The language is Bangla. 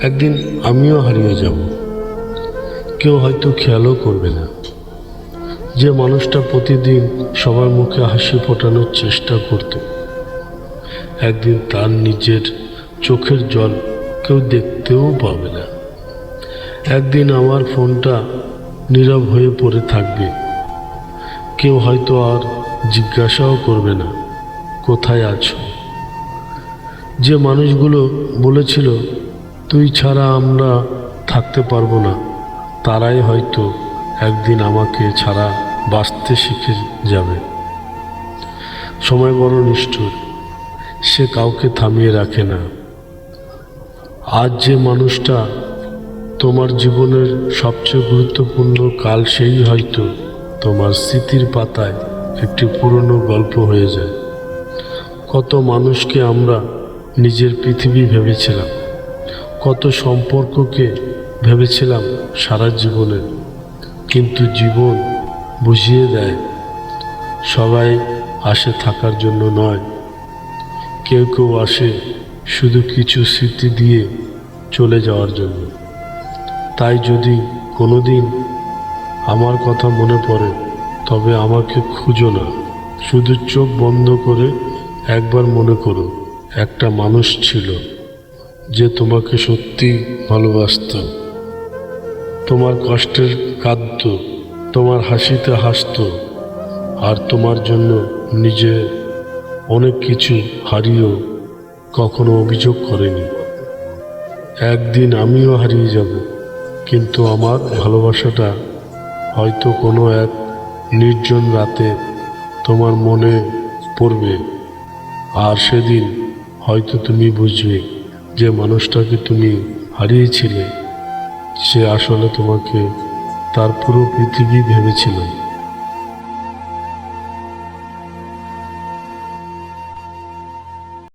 একদিন আমিও হারিয়ে যাব, কেউ হয়তো খেয়ালও করবে না। যে মানুষটা প্রতিদিন সবার মুখে হাসি ফোটানোর চেষ্টা করত, একদিন তার নিজের চোখের জল কেউ দেখতেও পাবে না। একদিন আমার ফোনটা নীরব হয়ে পড়ে থাকবে, কেউ হয়তো আর জিজ্ঞাসাও করবে না কোথায় আছো। যে মানুষগুলো বলেছিল তুই ছাড়া আমরা থাকতে পারবো না, তারাই হয়তো একদিন আমাকে ছাড়া বাঁচতে শিখে যাবে। সময় বড় নিষ্ঠুর, সে কাউকে থামিয়ে রাখে না। আজ যে মানুষটা তোমার জীবনের সবচেয়ে গুরুত্বপূর্ণ, কাল সেই হয়তো তোমার স্মৃতির পাতায় একটি পুরনো গল্প হয়ে যায়। কত মানুষকে আমরা নিজের পৃথিবী ভেবেছিলাম, কত সম্পর্ককে ভেবেছিলাম সারা জীবনের, কিন্তু জীবন বুঝিয়ে দেয় সবাই আসে থাকার জন্য নয়, কেউ কেউ আসে শুধু কিছু স্মৃতি দিয়ে চলে যাওয়ার জন্য। তাই যদি কোনোদিন আমার কথা মনে পড়ে, তবে আমাকে খুঁজো না, শুধু চোখ বন্ধ করে একবার মনে করো একটা মানুষ ছিল যে তোমাকে সত্যি ভালোবাসত, তোমার কষ্টের কাঁদত, তোমার হাসিতে হাসত, আর তোমার জন্য নিজে অনেক কিছু হারিয়েও কখনো অভিযোগ করেনি। একদিন আমিও হারিয়ে যাব, কিন্তু আমার ভালোবাসাটা হয়তো কোনো এক নির্জন রাতে তোমার মনে পড়বে, আর সেদিন হয়তো তুমি বুঝবে যে মানুষটাকে তুমি হারিয়েছিলে সে আসলে তোমাকে তার পুরো পৃথিবী ভেবেছিল।